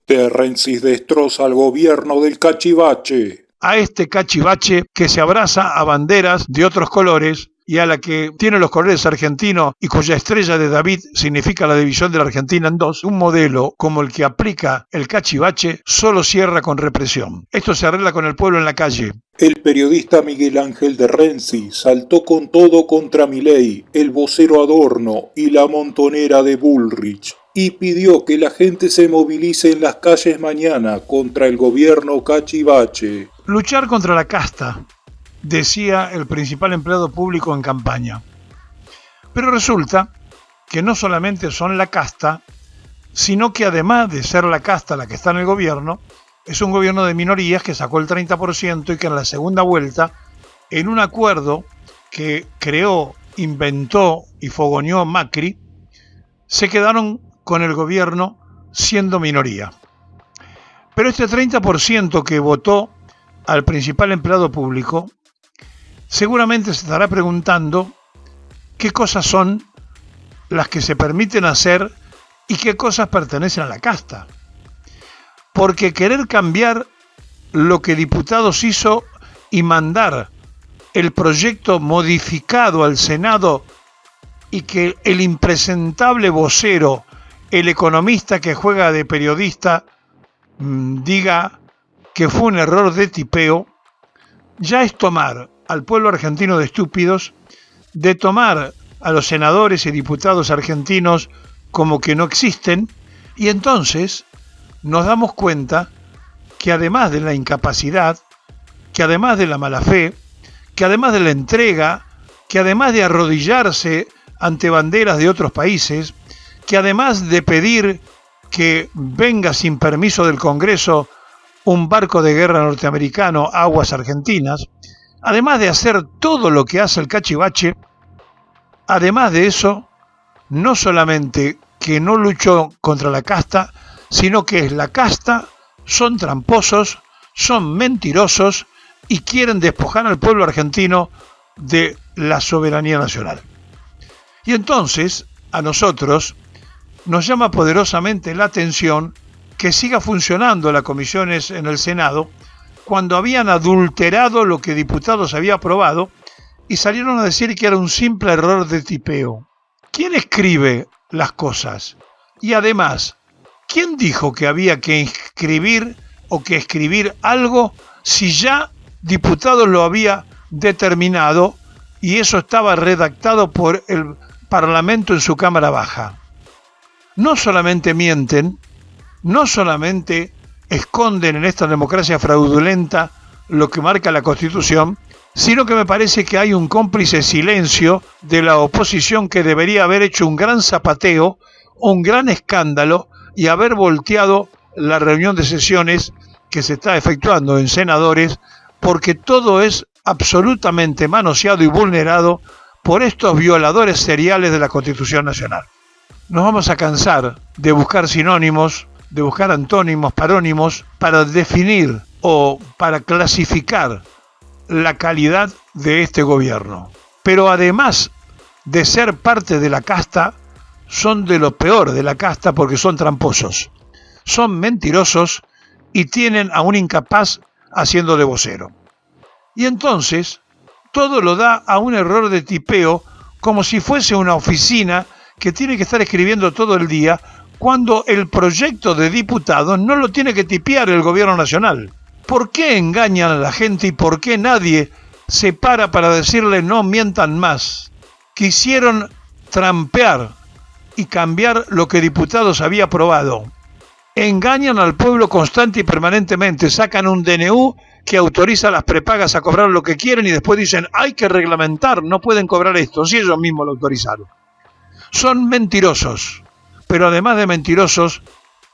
Terrencis destroza al gobierno del cachivache. A este cachivache que se abraza a banderas de otros colores y a la que tiene los colores argentinos y cuya estrella de David significa la división de la Argentina en dos, un modelo como el que aplica el cachivache solo cierra con represión. Esto se arregla con el pueblo en la calle. El periodista Miguel Ángel de Renzi saltó con todo contra Milei, el vocero Adorno y la montonera de Bullrich, y pidió que la gente se movilice en las calles mañana contra el gobierno cachivache. Luchar contra la casta, decía el principal empleado público en campaña. Pero resulta que no solamente son la casta, sino que además de ser la casta la que está en el gobierno, es un gobierno de minorías que sacó el 30% y que en la segunda vuelta, en un acuerdo que creó, inventó y fogoneó Macri, se quedaron con el gobierno siendo minoría. Pero este 30% que votó al principal empleado público, seguramente se estará preguntando qué cosas son las que se permiten hacer y qué cosas pertenecen a la casta. Porque querer cambiar lo que Diputados hizo y mandar el proyecto modificado al Senado y que el impresentable vocero, el economista que juega de periodista, diga que fue un error de tipeo, ya es tomar al pueblo argentino de estúpidos, de tomar a los senadores y diputados argentinos como que no existen, y entonces nos damos cuenta que además de la incapacidad, que además de la mala fe, que además de la entrega, que además de arrodillarse ante banderas de otros países, que además de pedir que venga sin permiso del Congreso un barco de guerra norteamericano a aguas argentinas, además de hacer todo lo que hace el cachivache, además de eso, no solamente que no luchó contra la casta, sino que es la casta, son tramposos, son mentirosos y quieren despojar al pueblo argentino de la soberanía nacional. Y entonces, a nosotros nos llama poderosamente la atención que siga funcionando las comisiones en el Senado cuando habían adulterado lo que Diputados había aprobado y salieron a decir que era un simple error de tipeo. ¿Quién escribe las cosas? Y además, ¿quién dijo que había que inscribir o que escribir algo si ya Diputados lo había determinado y eso estaba redactado por el Parlamento en su Cámara Baja? No solamente mienten, no solamente esconden en esta democracia fraudulenta lo que marca la Constitución, sino que me parece que hay un cómplice silencio de la oposición que debería haber hecho un gran zapateo, un gran escándalo y haber volteado la reunión de sesiones que se está efectuando en senadores, porque todo es absolutamente manoseado y vulnerado por estos violadores seriales de la Constitución Nacional. Nos vamos a cansar de buscar sinónimos, de buscar antónimos, parónimos, para definir o para clasificar la calidad de este gobierno. Pero además de ser parte de la casta, son de lo peor de la casta porque son tramposos, son mentirosos y tienen a un incapaz haciendo de vocero. Y entonces todo lo da a un error de tipeo como si fuese una oficina que tiene que estar escribiendo todo el día cuando el proyecto de diputados no lo tiene que tipear el gobierno nacional. ¿Por qué engañan a la gente y por qué nadie se para decirle no mientan más? Quisieron trampear y cambiar lo que Diputados había aprobado. Engañan al pueblo constante y permanentemente, sacan un DNU que autoriza a las prepagas a cobrar lo que quieren y después dicen hay que reglamentar, no pueden cobrar esto, si ellos mismos lo autorizaron. Son mentirosos, pero además de mentirosos,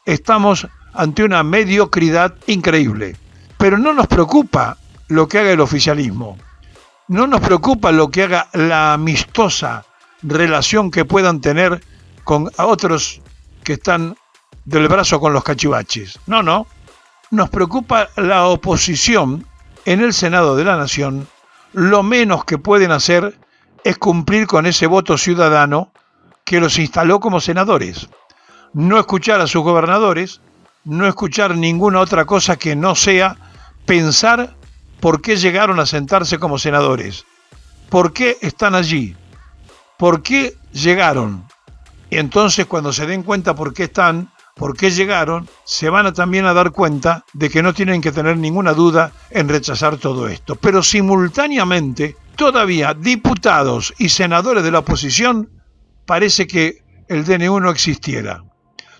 estamos ante una mediocridad increíble. Pero no nos preocupa lo que haga el oficialismo, no nos preocupa lo que haga la amistosa relación que puedan tener con otros que están del brazo con los cachivaches. No, nos preocupa la oposición en el Senado de la Nación. Lo menos que pueden hacer es cumplir con ese voto ciudadano que los instaló como senadores. No escuchar a sus gobernadores, no escuchar ninguna otra cosa que no sea pensar por qué llegaron a sentarse como senadores, por qué están allí, por qué llegaron. Y entonces cuando se den cuenta por qué están, por qué llegaron, se van a también a dar cuenta de que no tienen que tener ninguna duda en rechazar todo esto. Pero simultáneamente, todavía diputados y senadores de la oposición, parece que el DNU no existiera.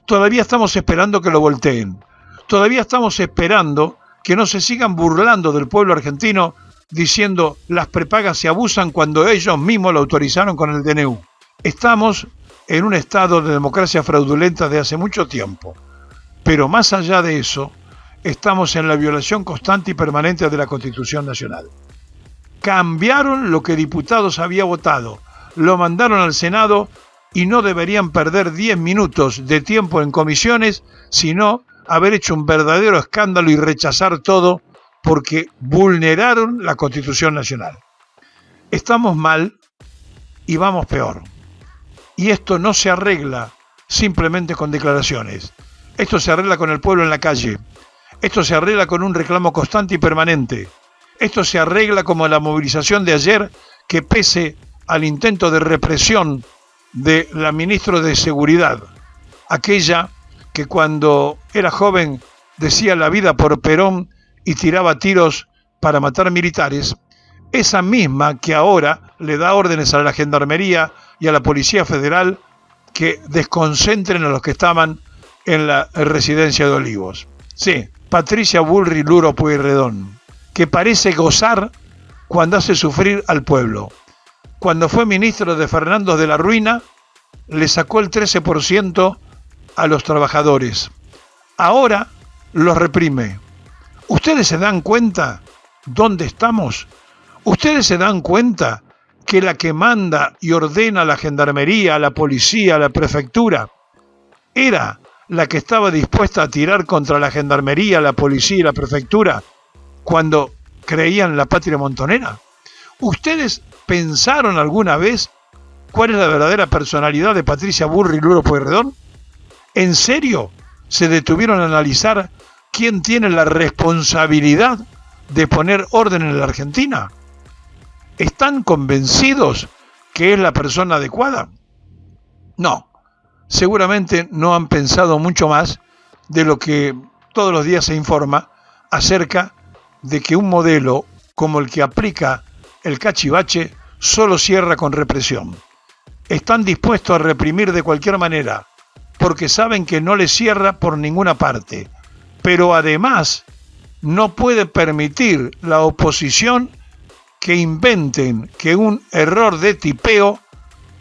Todavía estamos esperando que lo volteen. Todavía estamos esperando que no se sigan burlando del pueblo argentino diciendo las prepagas se abusan cuando ellos mismos lo autorizaron con el DNU. Estamos en un estado de democracia fraudulenta de hace mucho tiempo. Pero más allá de eso, estamos en la violación constante y permanente de la Constitución Nacional. Cambiaron lo que diputados había votado, lo mandaron al Senado y no deberían perder 10 minutos de tiempo en comisiones, sino haber hecho un verdadero escándalo y rechazar todo porque vulneraron la Constitución Nacional. Estamos mal y vamos peor. Y esto no se arregla simplemente con declaraciones. Esto se arregla con el pueblo en la calle. Esto se arregla con un reclamo constante y permanente. Esto se arregla como la movilización de ayer, que pese al intento de represión de la ministra de Seguridad, aquella que cuando era joven decía la vida por Perón y tiraba tiros para matar militares, esa misma que ahora le da órdenes a la Gendarmería y a la Policía Federal que desconcentren a los que estaban en la residencia de Olivos. Sí, Patricia Bullrich Luro Pueyrredón, que parece gozar cuando hace sufrir al pueblo. Cuando fue ministro de Fernando de la Ruina, le sacó el 13% a los trabajadores. Ahora los reprime. ¿Ustedes se dan cuenta dónde estamos? ¿Ustedes se dan cuenta que la que manda y ordena a la gendarmería, a la policía, a la prefectura, era la que estaba dispuesta a tirar contra la gendarmería, la policía y la prefectura cuando creían la patria montonera? ¿Ustedes pensaron alguna vez cuál es la verdadera personalidad de Patricia Bullrich Luro Pueyrredón? ¿En serio se detuvieron a analizar quién tiene la responsabilidad de poner orden en la Argentina? ¿Están convencidos que es la persona adecuada? No, seguramente no han pensado mucho más de lo que todos los días se informa acerca de que un modelo como el que aplica el cachivache solo cierra con represión. Están dispuestos a reprimir de cualquier manera porque saben que no les cierra por ninguna parte, pero además no puede permitir la oposición que inventen que un error de tipeo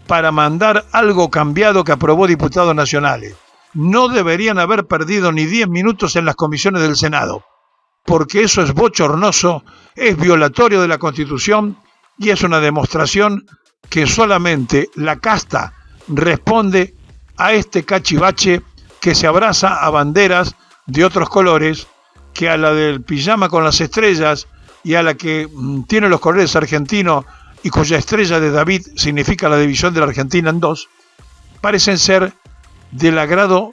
para mandar algo cambiado que aprobó diputados nacionales. No deberían haber perdido ni 10 minutos en las comisiones del Senado, porque eso es bochornoso, es violatorio de la Constitución y es una demostración que solamente la casta responde a este cachivache que se abraza a banderas de otros colores, que a la del pijama con las estrellas y a la que tiene los colores argentinos y cuya estrella de David significa la división de la Argentina en dos, parecen ser del agrado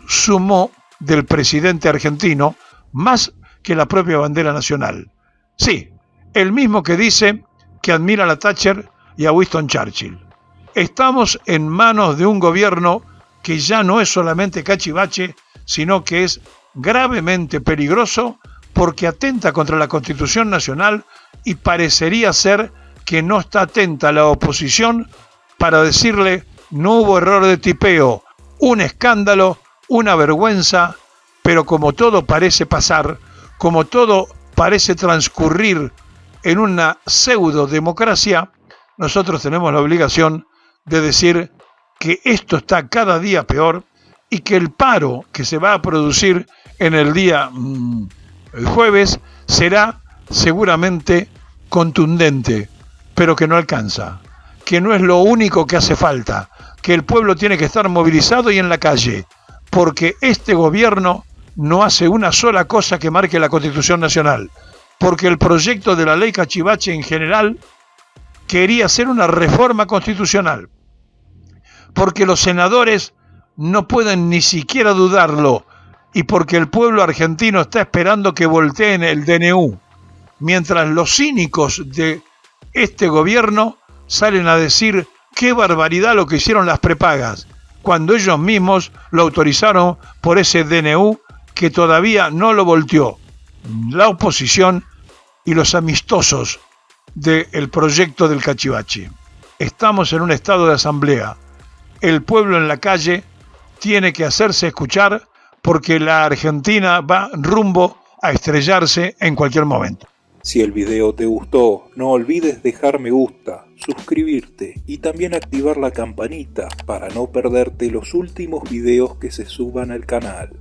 sumo del presidente argentino, más que la propia bandera nacional. Sí, el mismo que dice que admira a la Thatcher y a Winston Churchill. Estamos en manos de un gobierno que ya no es solamente cachivache, sino que es gravemente peligroso porque atenta contra la Constitución Nacional y parecería ser que no está atenta a la oposición para decirle no hubo error de tipeo, un escándalo, una vergüenza, pero como todo parece pasar, como todo parece transcurrir en una pseudo-democracia, nosotros tenemos la obligación de decir que esto está cada día peor y que el paro que se va a producir en el día el jueves será seguramente contundente, pero que no alcanza, que no es lo único que hace falta, que el pueblo tiene que estar movilizado y en la calle, porque este gobierno no hace una sola cosa que marque la Constitución Nacional, porque el proyecto de la ley cachivache en general quería hacer una reforma constitucional, porque los senadores no pueden ni siquiera dudarlo y porque el pueblo argentino está esperando que volteen el DNU, mientras los cínicos de este gobierno salen a decir qué barbaridad lo que hicieron las prepagas, cuando ellos mismos lo autorizaron por ese DNU que todavía no lo volteó la oposición y los amistosos del proyecto del Cachivache. Estamos en un estado de asamblea. El pueblo en la calle tiene que hacerse escuchar porque la Argentina va rumbo a estrellarse en cualquier momento. Si el video te gustó, no olvides dejar me gusta, suscribirte y también activar la campanita para no perderte los últimos videos que se suban al canal.